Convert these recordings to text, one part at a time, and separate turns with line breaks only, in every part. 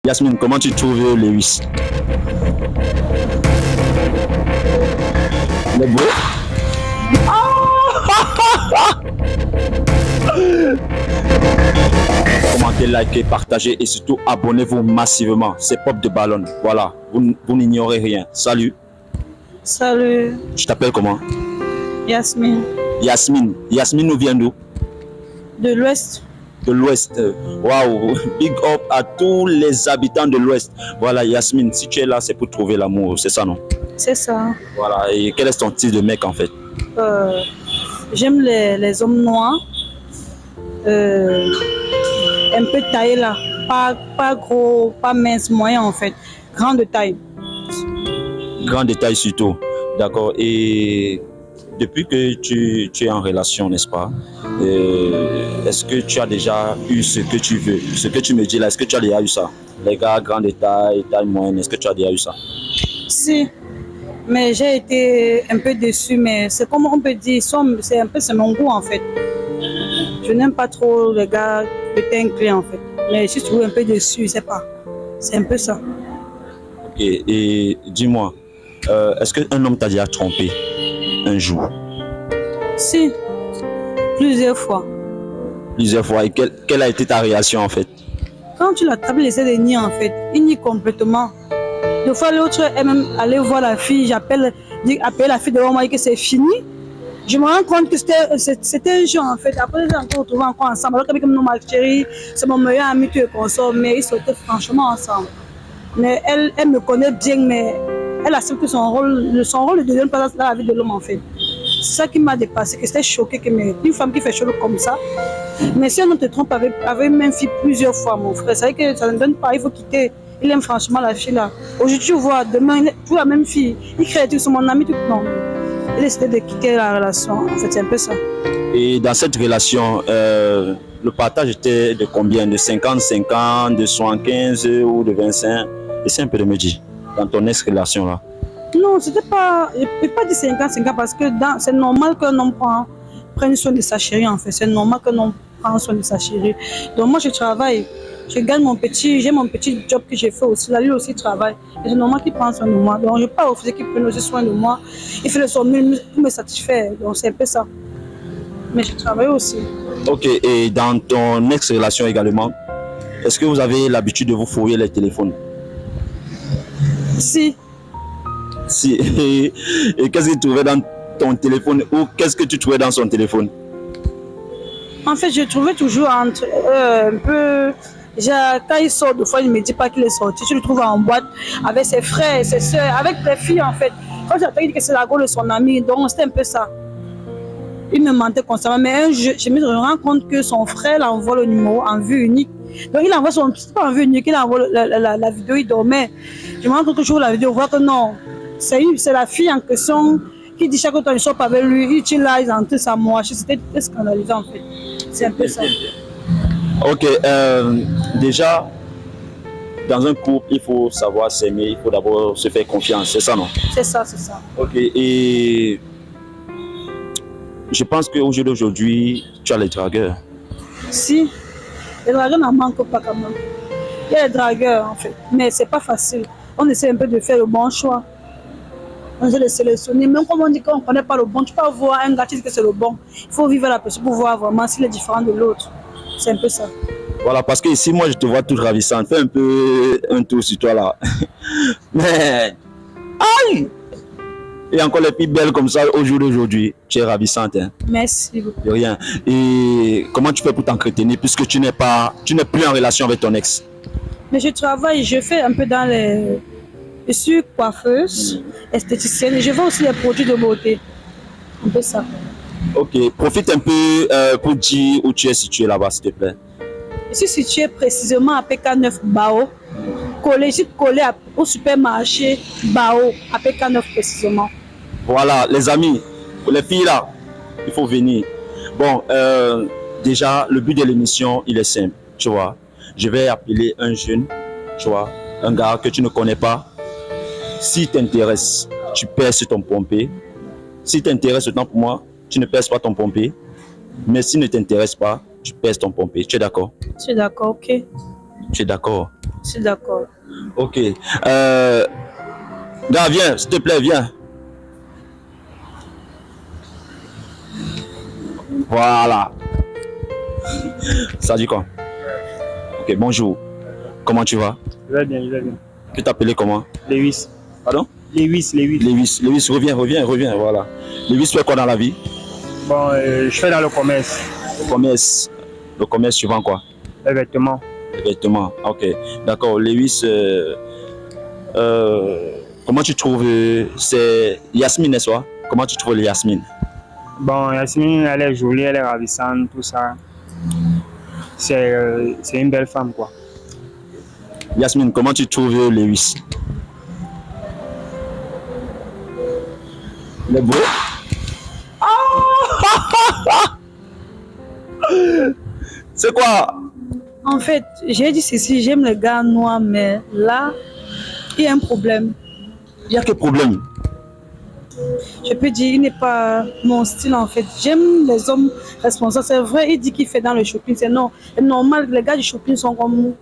Yasmine, comment tu trouves Lewis? Il est beau? Commentez, likez, partagez et surtout abonnez-vous massivement. C'est Pop de Ballon. Voilà, vous n'ignorez rien. Salut.
Salut,
Tu t'appelles comment?
Yasmine,
Yasmine. Yasmine nous vient d'où?
de l'Ouest.
De l'Ouest. Waouh, big up à tous les habitants de l'Ouest. Voilà, Yasmine, si tu es là, c'est pour trouver l'amour, c'est ça, non?
C'est ça.
Voilà, et quel est ton type de mec en fait?
Euh, J'aime les hommes noirs, un peu taillés là, pas gros, pas mince, moyen en fait, grand de taille.
Grand détail surtout. D'accord. Et depuis que tu es en relation, n'est-ce pas? Est-ce que tu as déjà eu ce que tu veux? Ce que tu me dis là, est-ce que tu as déjà eu ça? Les gars, grand détail, taille moyenne, est-ce que tu as déjà eu ça?
Si, mais j'ai été un peu déçue, mais c'est comme on peut dire, c'est mon goût en fait. Je n'aime pas trop les gars de teint clair en fait, mais je suis toujours un peu déçue, c'est pas. C'est un peu ça.
Ok. Et dis-moi, est-ce qu'un homme t'a déjà trompé un jour?
Si, plusieurs fois.
Plusieurs fois. Et quelle a été ta réaction en fait?
Quand tu l'attrapes, il essaie de nier en fait. Il nie complètement. Des fois, l'autre est même allé voir la fille. Appelle la fille devant moi et que c'est fini. Je me rends compte que c'était un jeu en fait. Après, on s'est retrouvés encore ensemble. Alors que ma chérie, c'est mon meilleur ami, tout est consort. Mais ils sortaient franchement ensemble. Mais elle me connaît bien, mais elle accepte que son rôle ne devient pas dans la vie de l'homme en fait. C'est ça qui m'a dépassé, que j'étais choquée que une femme qui fait chose comme ça. Mais si un homme te trompe avec même fille plusieurs fois, mon frère, c'est vrai que ça ne donne pas, il faut quitter. Il aime franchement la fille là. Aujourd'hui, tu vois, demain, il est toujours la même fille. Il crée tout sur mon ami, tout non. Il a décidé de quitter la relation. En fait, c'est un peu ça.
Et dans cette relation, le partage était de combien? De 50-50, de 75 ou de 25? Essaie un peu de me dire, dans ton ex-relation là.
Non, c'était pas. Je ne peux pas dire 50-50 parce que c'est normal qu'un homme prenne soin de sa chérie en fait. C'est normal qu'un homme prenne soin de sa chérie. Donc moi, je travaille. J'ai mon petit job que j'ai fait aussi. Là, lui aussi travaille. Et c'est normal qu'il prenne soin de moi. Donc je ne peux pas refuser qu'il prenne aussi soin de moi. Il fait le son mieux pour me satisfaire. Donc c'est un peu ça. Mais je travaille aussi.
Ok, et dans ton ex-relation également, est-ce que vous avez l'habitude de vous fouiller les téléphones?
Si.
Si. Et qu'est-ce que tu trouvais dans ton téléphone ou qu'est-ce que tu trouvais dans son téléphone?
En fait, je trouvais toujours entre un peu. Quand il sort, des fois, il ne me dit pas qu'il est sorti. Je le trouve en boîte avec ses frères, ses soeurs, avec des filles en fait. Quand j'attends, il dit que c'est la go de son ami. Donc, c'était un peu ça. Il me mentait constamment. Mais je me rends compte que son frère l'envoie le numéro en vue unique. Donc, il envoie c'est pas en vue unique, il envoie la vidéo, il dormait. Je me rends compte que je vois la vidéo, je vois que non. C'est la fille en question qui dit chaque fois qu'il ne sort pas avec lui, il utilise en tout sa moche. C'était scandalisant en fait. C'est un peu ça.
Ok, déjà, dans un couple, il faut savoir s'aimer, il faut d'abord se faire confiance, c'est ça, non?
C'est ça, c'est ça.
Ok, et je pense qu'au jour d'aujourd'hui, tu as les dragueurs.
Si, les dragueurs n'en manquent pas quand même. Il y a les dragueurs en fait, mais c'est pas facile. On essaie un peu de faire le bon choix. On essaie de sélectionner. Même comme on dit qu'on ne connaît pas le bon, tu peux voir un gars qui dit que c'est le bon. Il faut vivre la personne pour voir vraiment s'il est différent de l'autre. C'est un peu ça.
Voilà, parce que ici, moi, je te vois toute ravissante. Fais un peu un tour sur toi là. Mais, aïe! Et encore les filles belles comme ça au jour d'aujourd'hui. Tu es ravissante, hein?
Merci beaucoup.
De rien. Et comment tu fais pour t'entretenir puisque tu n'es plus en relation avec ton ex?
Mais je travaille, je fais un peu dans les. Je suis coiffeuse, esthéticienne et je vends aussi les produits de beauté. Un peu ça.
Ok, profite un peu pour dire où tu es situé là-bas, s'il te plaît.
Je suis située précisément à PK9 Bao. Je suis collée au supermarché Bao, à PK9 précisément.
Voilà, les amis, pour les filles là, il faut venir. Bon, déjà, le but de l'émission, il est simple, tu vois. Je vais appeler un jeune, tu vois, un gars que tu ne connais pas. Si t'intéresse, tu pèses ton pompé. Si t'intéresse autant pour moi, tu ne pèses pas ton pompé. Mais s'il ne t'intéresse pas, tu pèses ton pompé. Tu es d'accord?
Je suis d'accord, ok.
Tu es d'accord?
Je suis d'accord.
Ok. Gars, viens, s'il te plaît, viens. Voilà. Ça dit quoi? Ok, bonjour. Comment tu vas?
Je vais bien, je vais bien.
Tu t'appelais comment?
Lewis.
Pardon?
Lewis.
Lewis, reviens, voilà. Lewis fait quoi dans la vie?
Bon, je fais dans le commerce.
Le commerce, tu vends quoi?
Les vêtements.
Les vêtements, ok. D'accord, Lewis, comment tu trouves, c'est Yasmine, n'est-ce pas? Comment tu trouves Yasmine?
Bon, Yasmine, elle est jolie, elle est ravissante, tout ça. C'est une belle femme, quoi.
Yasmine, comment tu trouves Lewis? Il est beau? C'est quoi?
En fait, j'ai dit ceci, j'aime les gars noirs, mais là, il y a un problème.
Il y a quel problème?
Je peux dire, il n'est pas mon style en fait. J'aime les hommes responsables. C'est vrai, il dit qu'il fait dans le shopping. C'est non, c'est normal. Les gars du shopping sont comme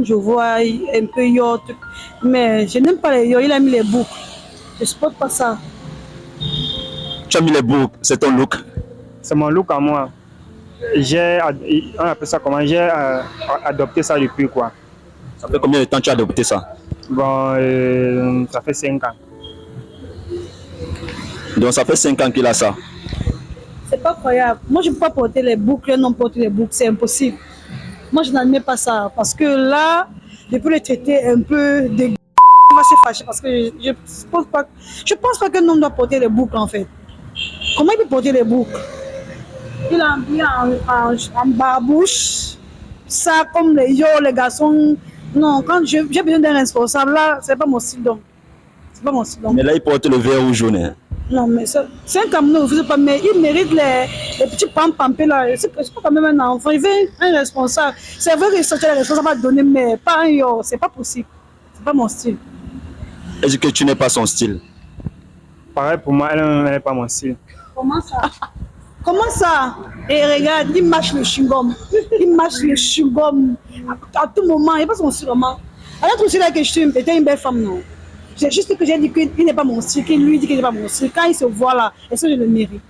je vois, un peu yacht. Mais je n'aime pas les yachts. Il a mis les boucles. Je ne supporte pas ça.
Tu as mis les boucles, c'est ton look.
C'est mon look à moi. On appelle ça comment? J'ai adopté ça depuis, quoi.
Ça fait combien de temps tu as adopté ça?
Bon, ça fait 5 ans.
Donc ça fait 5 ans qu'il a ça.
C'est pas croyable. Moi, je ne peux pas porter les boucles, non porter les boucles, c'est impossible. Moi, je n'admets pas ça. Parce que là, je peux le traiter un peu de... Il va se fâcher parce que je pense pas qu'un homme doit porter les boucles en fait. Comment il peut porter les boucles? Il a mis en barbouche, ça comme les yo, les garçons. Non, quand j'ai besoin d'un responsable, là, c'est pas mon style donc. C'est pas mon style donc.
Mais là, il porte le vert ou jaune. Hein?
Non, mais c'est un camion, je sais pas, mais il mérite les petits pampés là. C'est pas quand même un enfant, il veut un responsable. C'est vrai que sortir les responsables à donner, mais pas un yo, c'est pas possible. C'est pas mon style.
Est-ce que tu n'es pas son style?
Pareil pour moi, elle n'est pas mon style.
Comment ça? Comment ça? Et regarde, il mâche le chewing-gum. Il mâche le chewing-gum à tout moment. Il n'est pas son style vraiment. Alors, tout là que je suis une belle femme, non. C'est juste que j'ai dit qu'il n'est pas mon style, qu'il lui dit qu'il n'est pas mon style. Quand il se voit là, est-ce que je le mérite?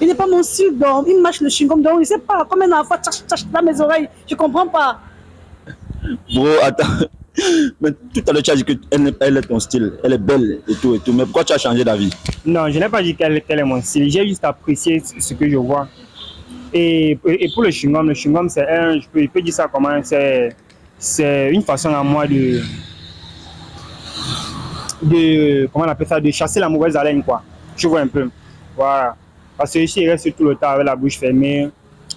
Il n'est pas mon style, donc il mâche le chewing-gum. Donc, je ne sais pas, comme un enfant, tchache dans mes oreilles. Je ne comprends pas.
Bro, attends. Mais tout à l'heure, tu as dit qu'elle est ton style, elle est belle et tout. Mais pourquoi tu as changé d'avis?
Non, je n'ai pas dit qu'elle est mon style. J'ai juste apprécié ce que je vois. Et pour le chewing-gum, c'est je peux dire ça comment, c'est une façon à moi comment on appelle ça, de chasser la mauvaise haleine, quoi. Tu vois un peu. Voilà. Parce que ici, il reste tout le temps avec la bouche fermée.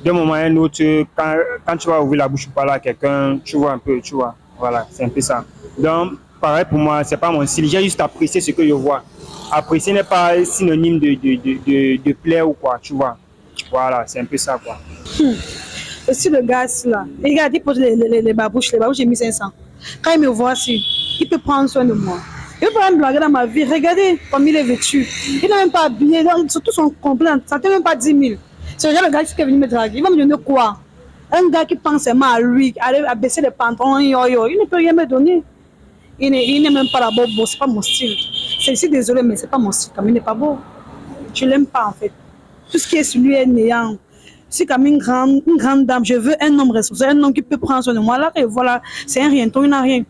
D'un moment à un autre, quand tu vas ouvrir la bouche pour parler à quelqu'un, tu vois un peu, tu vois. Voilà, c'est un peu ça. Donc, pareil pour moi, c'est pas mon style. J'ai juste apprécié ce que je vois. Apprécier n'est pas synonyme de plaire ou quoi, tu vois. Voilà, c'est un peu ça, quoi.
Et si le gars, là, regarde, il pose les babouches, j'ai mis 500. Quand il me voit, il peut prendre soin de moi. Il peut pas me blaguer dans ma vie. Regardez comme il est vêtu. Il n'a même pas habillé, surtout son complet, ça ne fait même pas 10 000. C'est déjà le gars qui est venu me draguer. Il va me donner quoi? Un gars qui pense seulement à lui, à baisser les pantalons, il ne peut rien me donner. Il n'est même pas la bobo, c'est pas mon style. Je suis désolée, mais c'est pas mon style. Comme il n'est pas beau. Je l'aime pas en fait. Tout ce qui est sur lui est néant. C'est comme une grande dame. Je veux un homme responsable, un homme qui peut prendre soin de moi. Là, et voilà, c'est un rien, il n'a rien.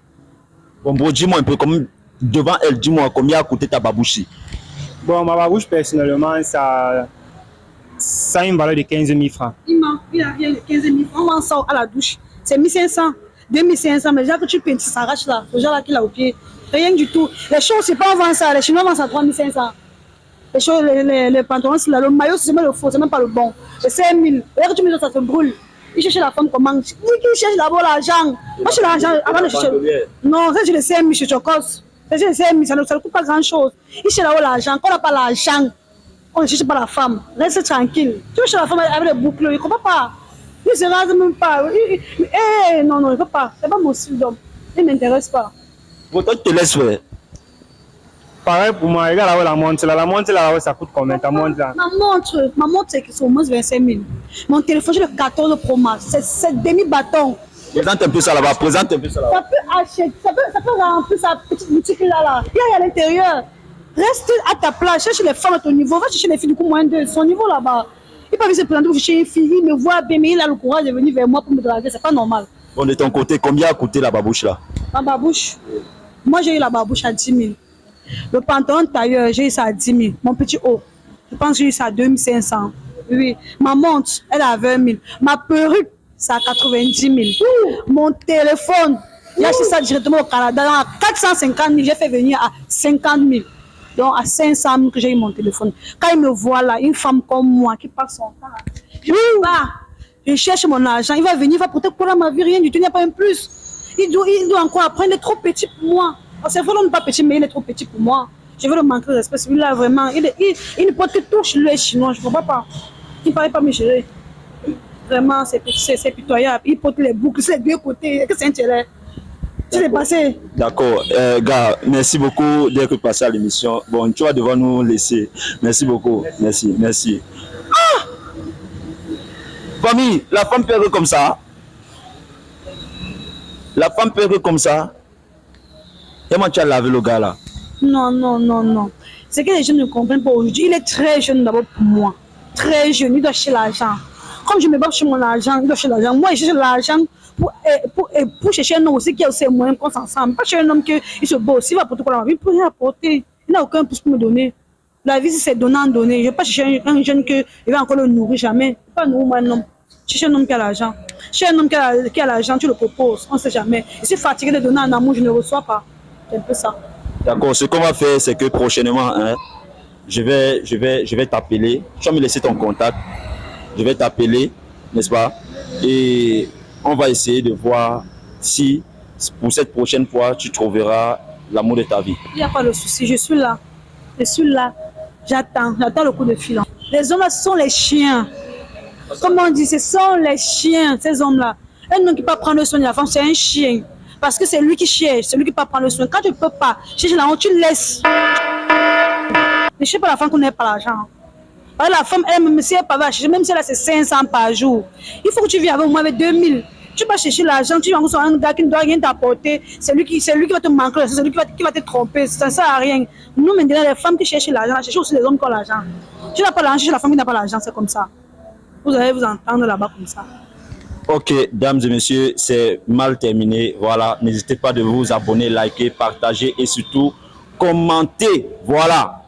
Bon, bro, dis-moi un peu, comme devant elle, dis-moi combien a coûté ta babouche?
Bon, ma babouche, personnellement, ça a une valeur de 15 000 francs.
Il a rien de 15 000 francs. On vend ça à la douche. C'est 1500, 2500. Mais déjà que tu peins, tu s'arraches là. Le genre là qui l'a au pied. Rien du tout. Les choses, c'est pas on vend ça. Les Chinois vendent ça à 3500. Les choses, les pantalons, c'est là. Le maillot, c'est même le faux, c'est même pas le bon. C'est 5000. Regarde que tu mets ça, ça se brûle. Il cherche la femme comment? Il cherche d'abord l'argent. Moi, je cherche l'argent avant de chercher. Non, ça, je le sais, chez Chocos. Ça, je le sais, ça ne coûte pas grand chose. Il cherche d'abord l'argent. Quand on n'a pas l'argent, on ne cherche pas la femme. Reste tranquille. Tu cherches la femme avec des boucles, il ne comprend pas. Il ne se rase même pas. Non, il ne peut pas. Ce n'est pas mon style d'homme. Il ne m'intéresse pas.
Bon, toi, tu te laisses faire.
Pareil pour moi, regarde là-haut la montre. La montre là, ça coûte combien ta montre là?
Ma montre c'est au moins 25 000. Mon téléphone, j'ai le 14 Pro Max. C'est demi-bâton.
Présente un peu ça là-bas, présente un peu ça là-bas.
Ça peut acheter, ça peut remplir sa petite boutique là. Il y a à l'intérieur. Reste à ta place, cherche les femmes à ton niveau, va chercher les filles du coup moins de son niveau là-bas. Il peut venir se présenter chez une fille, il me voit bien, mais il a le courage de venir vers moi pour me draguer, c'est pas normal.
Bon, de ton côté, combien a coûté la babouche là?
Ma babouche, moi j'ai eu la babouche à 10 000. Le pantalon tailleur, j'ai eu ça à 10 000. Mon petit haut, je pense que j'ai eu ça à 2 500. Oui, ma montre, elle est à 20 000. Ma perruque, c'est à 90 000. Mon téléphone, j'ai acheté ça directement au Canada. À 450 000, j'ai fait venir à 50 000. Donc à 500 000 que j'ai eu mon téléphone. Quand il me voit là, une femme comme moi qui passe son temps, je ne pas. Je cherche mon argent. Il va venir, il va porter pour ma vie, rien du tout, il n'y a pas un plus. Il doit encore apprendre, il est trop petit pour moi. C'est vrai, il n'est pas petit, mais il est trop petit pour moi. Je veux le manquer de respect. Celui-là, vraiment, il ne porte que tout chez les Chinois, je ne comprends pas. Il ne paraît pas me gérer. Vraiment, c'est pitoyable. Il porte les boucles, c'est deux côtés. Qu'est-ce que c'est intérêt? Tu l'es passé.
D'accord. Gars, merci beaucoup d'être passé à l'émission. Bon, tu vas devoir nous laisser. Merci beaucoup. Merci, merci. Ah! Famille, la femme peut être comme ça. La femme peut être comme ça. Comment tu as lavé le gars là?
Non, non, non, non. C'est que les jeunes ne comprennent pas aujourd'hui. Il est très jeune d'abord pour moi. Très jeune, il doit chercher l'argent. Comme je me bats sur mon argent, il doit chercher l'argent. Moi, je cherche l'argent pour chercher un homme aussi qui a aussi les moyens qu'on s'ensemble. Pas chercher un homme qui se bat aussi, il va apporter quoi dans ma vie, il ne peut rien apporter. Il n'a aucun pouce pour me donner. La vie, c'est donnant-donner. Je ne vais pas chercher un jeune qui va encore le nourrir jamais. Pas nourrir moi un homme. Chercher un homme qui a l'argent. Chercher un homme qui a l'argent, tu le proposes. On ne sait jamais. Je suis fatigué de donner un amour, je ne reçois pas. C'est un peu ça.
D'accord, ce qu'on va faire, c'est que prochainement, hein, je vais t'appeler. Tu vas me laisser ton contact. Je vais t'appeler, n'est-ce pas? Et on va essayer de voir si, pour cette prochaine fois, tu trouveras l'amour de ta vie.
Il n'y a pas de souci, je suis là. Je suis là. J'attends le coup de fil. Les hommes-là, ce sont les chiens. Comme on dit, ce sont les chiens, ces hommes-là. Un homme qui peut prendre soin de la femme, c'est un chien. Parce que c'est lui qui cherche, c'est lui qui peut prendre soin. Quand tu ne peux pas chercher l'argent, tu laisses. Ne cherche pas la femme qu'on n'ait pas l'argent. La femme, elle, si elle va chercher, même si elle a ses 500 par jour, il faut que tu viennes avec moi avec 2000. Tu vas chercher l'argent, tu vas sur un gars qui ne doit rien t'apporter. C'est lui qui va te manquer, c'est lui qui va te tromper. Ça ne sert à rien. Nous, maintenant, les femmes qui cherchent l'argent, cherchent aussi les hommes qui ont l'argent. Tu n'as pas l'argent, cherche la femme qui n'a pas l'argent, c'est comme ça. Vous allez vous entendre là-bas comme ça.
Ok, dames et messieurs, c'est mal terminé. Voilà, n'hésitez pas de vous abonner, liker, partager et surtout commenter. Voilà.